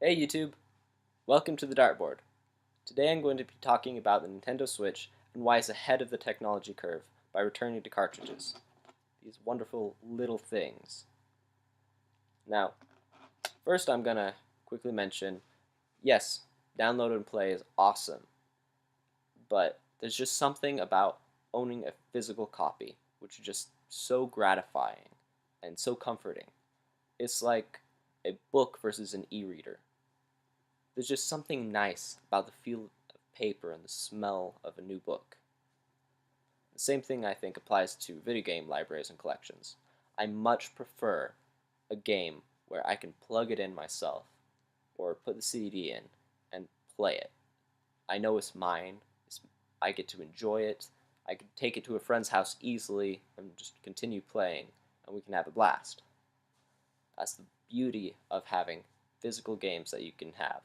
Hey YouTube! Welcome to the dartboard. Today I'm going to be talking about the Nintendo Switch and why it's ahead of the technology curve by returning to cartridges. These wonderful little things. Now, first I'm going to quickly mention, yes, download and play is awesome, but there's just something about owning a physical copy, which is just so gratifying and so comforting. It's like a book versus an e-reader. There's just something nice about the feel of paper and the smell of a new book. The same thing I think applies to video game libraries and collections. I much prefer a game where I can plug it in myself or put the CD in and play it. I know it's mine, I get to enjoy it, I can take it to a friend's house easily and just continue playing, and we can have a blast. That's the beauty of having physical games that you can have.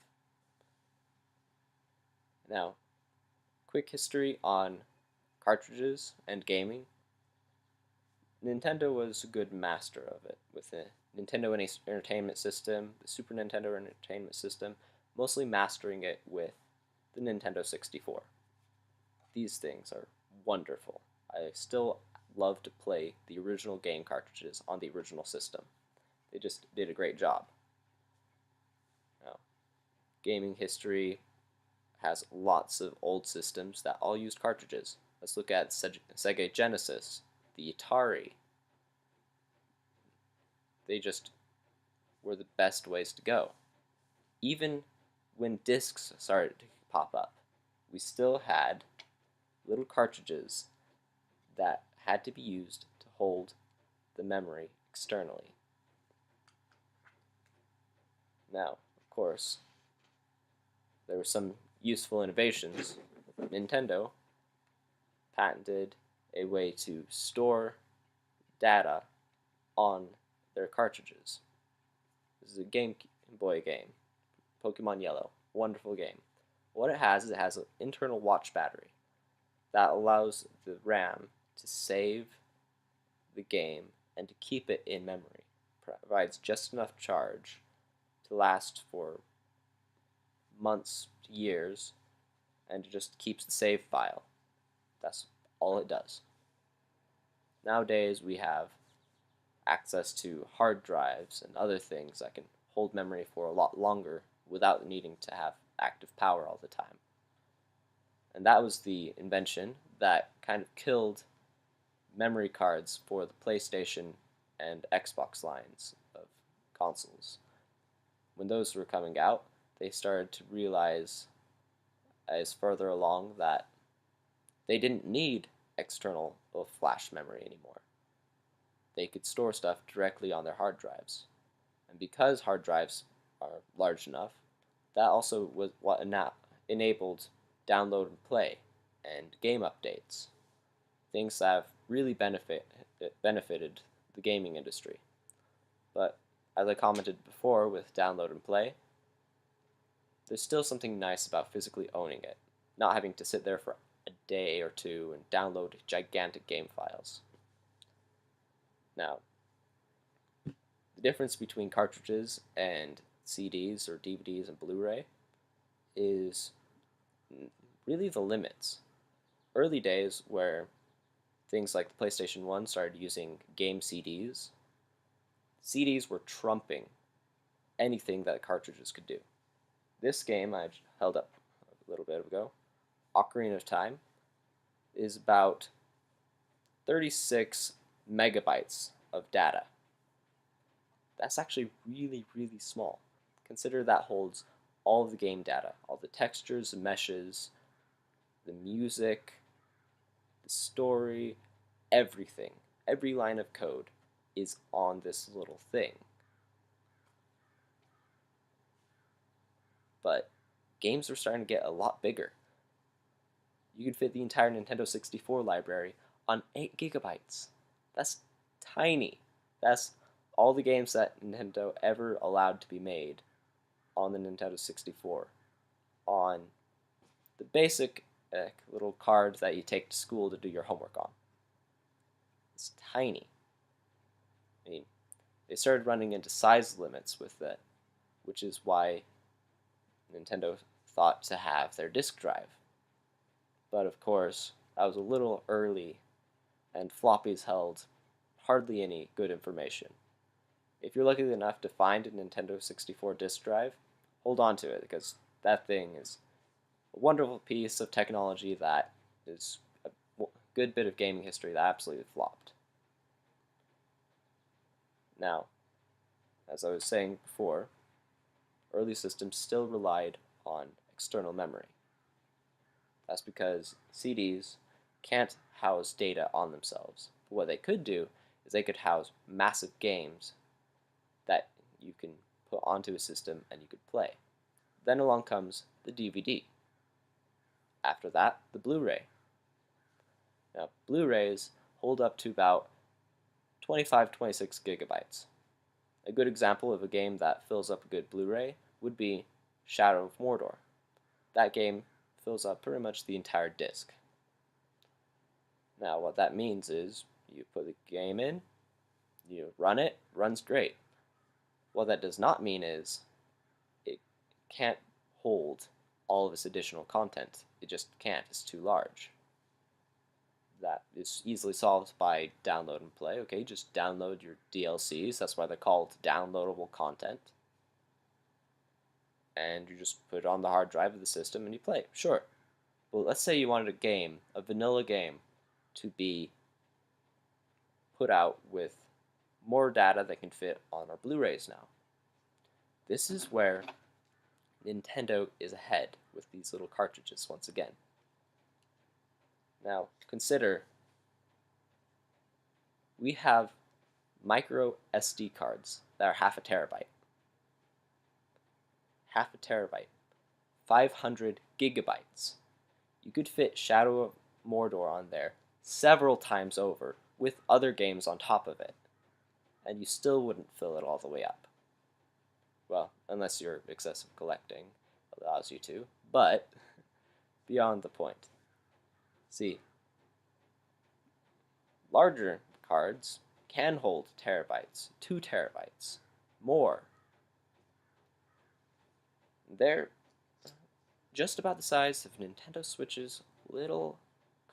Now, quick history on cartridges and gaming. Nintendo was a good master of it with the Nintendo Entertainment System, the Super Nintendo Entertainment System, mostly mastering it with the Nintendo 64. These things are wonderful. I still love to play the original game cartridges on the original system. They just did a great job. Now, gaming history has lots of old systems that all used cartridges. Let's look at Sega Genesis, the Atari. They just were the best ways to go. Even when discs started to pop up, we still had little cartridges that had to be used to hold the memory externally. Now, of course, there were some useful innovations. Nintendo patented a way to store data on their cartridges. This is a Game Boy game, Pokemon Yellow. Wonderful game. What it has is it has an internal watch battery that allows the RAM to save the game and to keep it in memory. Provides just enough charge to last for months to years, and it just keeps the save file. That's all it does. Nowadays we have access to hard drives and other things that can hold memory for a lot longer without needing to have active power all the time. And that was the invention that kind of killed memory cards for the PlayStation and Xbox lines of consoles. When those were coming out, they started to realize as further along that they didn't need external flash memory anymore. They could store stuff directly on their hard drives. And because hard drives are large enough, that also was what enabled download and play and game updates. Things that have really benefited the gaming industry. But as I commented before with download and play, there's still something nice about physically owning it, not having to sit there for a day or two and download gigantic game files. Now, the difference between cartridges and CDs or DVDs and Blu-ray is really the limits. Early days where things like the PlayStation 1 started using game CDs, CDs were trumping anything that cartridges could do. This game I held up a little bit ago, Ocarina of Time, is about 36 megabytes of data. That's actually really, really small. Consider that holds all of the game data, all the textures, the meshes, the music, the story, everything. Every line of code is on this little thing. But games are starting to get a lot bigger. You could fit the entire Nintendo 64 library on 8 gigabytes. That's tiny. That's all the games that Nintendo ever allowed to be made on the Nintendo 64 on the basic little card that you take to school to do your homework on. It's tiny. I mean, they started running into size limits with it, which is why Nintendo thought to have their disk drive. But of course, that was a little early, and floppies held hardly any good information. If you're lucky enough to find a Nintendo 64 disk drive, hold on to it, because that thing is a wonderful piece of technology that is a good bit of gaming history that absolutely flopped. Now, as I was saying before, early systems still relied on external memory. That's because CDs can't house data on themselves. But what they could do is they could house massive games that you can put onto a system and you could play. Then along comes the DVD. After that, the Blu-ray. Now, Blu-rays hold up to about 25-26 gigabytes. A good example of a game that fills up a good Blu-ray would be Shadow of Mordor. That game fills up pretty much the entire disc. Now, what that means is you put the game in, you run it, runs great. What that does not mean is it can't hold all of its additional content. It just can't. It's too large. That is easily solved by download and play. Okay, just download your DLCs. That's why they're called downloadable content. And you just put it on the hard drive of the system and you play. Sure. But let's say you wanted a game, a vanilla game, to be put out with more data that can fit on our Blu-rays now. This is where Nintendo is ahead with these little cartridges once again. Now, consider we have micro SD cards that are half a terabyte. Half a terabyte. 500 gigabytes. You could fit Shadow of Mordor on there several times over with other games on top of it, and you still wouldn't fill it all the way up. Well, unless your excessive collecting allows you to, but beyond the point. See, larger cards can hold terabytes, 2 terabytes, more. They're just about the size of Nintendo Switch's little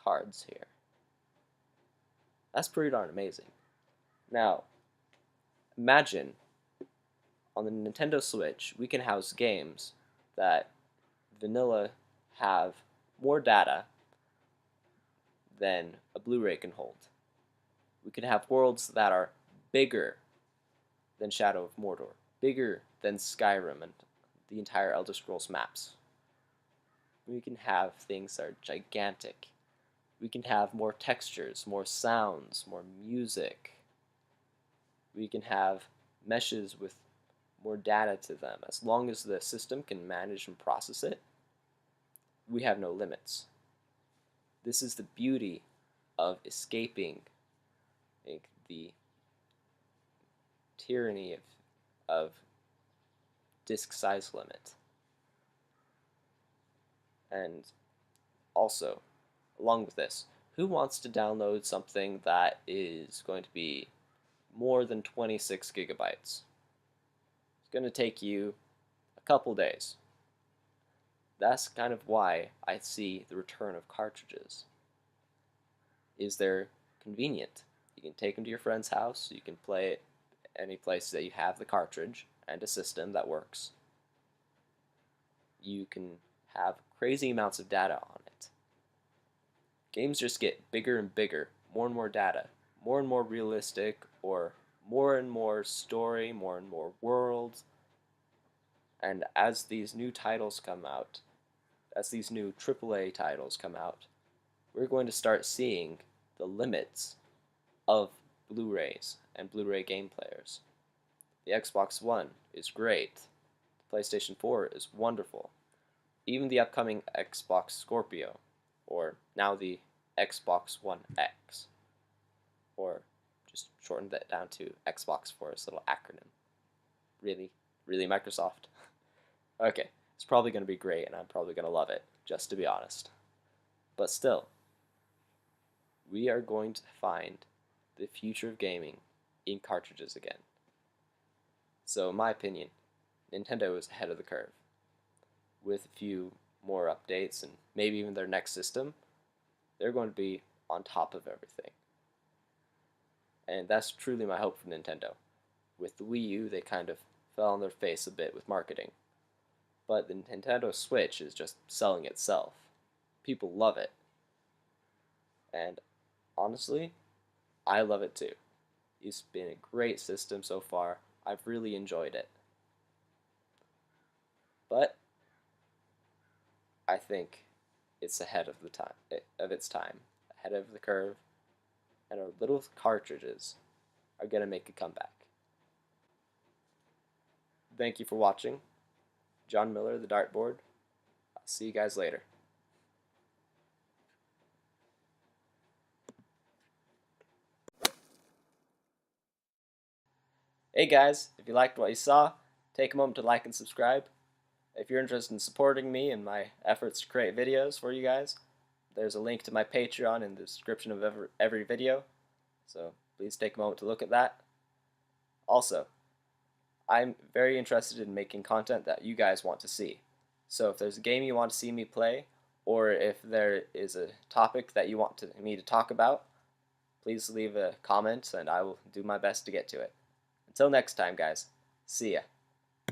cards here. That's pretty darn amazing. Now, imagine on the Nintendo Switch, we can house games that vanilla have more data than a Blu-ray can hold. We can have worlds that are bigger than Shadow of Mordor, bigger than Skyrim and the entire Elder Scrolls maps. We can have things that are gigantic. We can have more textures, more sounds, more music. We can have meshes with more data to them. As long as the system can manage and process it, we have no limits. This is the beauty of escaping the tyranny of disk size limit. And also, along with this, who wants to download something that is going to be more than 26 gigabytes? It's going to take you a couple days. That's kind of why I see the return of cartridges. Is they're convenient. You can take them to your friend's house, you can play it any place that you have the cartridge and a system that works. You can have crazy amounts of data on it. Games just get bigger and bigger, more and more data, more and more realistic, or more and more story, more and more worlds. And as these new titles come out, as these new AAA titles come out, we're going to start seeing the limits of Blu-rays and Blu-ray game players. The Xbox One is great. The PlayStation 4 is wonderful. Even the upcoming Xbox Scorpio, or now the Xbox One X, or just shortened that down to Xbox for its little acronym. Really, Microsoft? Okay, it's probably going to be great, and I'm probably going to love it, just to be honest. But still, we are going to find the future of gaming in cartridges again. So in my opinion, Nintendo is ahead of the curve. with a few more updates and maybe even their next system, they're going to be on top of everything. And that's truly my hope for Nintendo. With the Wii U, they kind of fell on their face a bit with marketing. But the Nintendo Switch is just selling itself. People love it. And honestly, I love it too. It's been a great system so far. I've really enjoyed it. But I think it's ahead of its time, ahead of the curve, and our little cartridges are gonna make a comeback. Thank you for watching. John Miller, the Dartboard. I'll see you guys later. Hey guys, if you liked what you saw, take a moment to like and subscribe. If you're interested in supporting me and my efforts to create videos for you guys, there's a link to my Patreon in the description of every video, so please take a moment to look at that. Also, I'm very interested in making content that you guys want to see. So if there's a game you want to see me play, or if there is a topic that you want me to talk about, please leave a comment and I will do my best to get to it. Until next time, guys. See ya.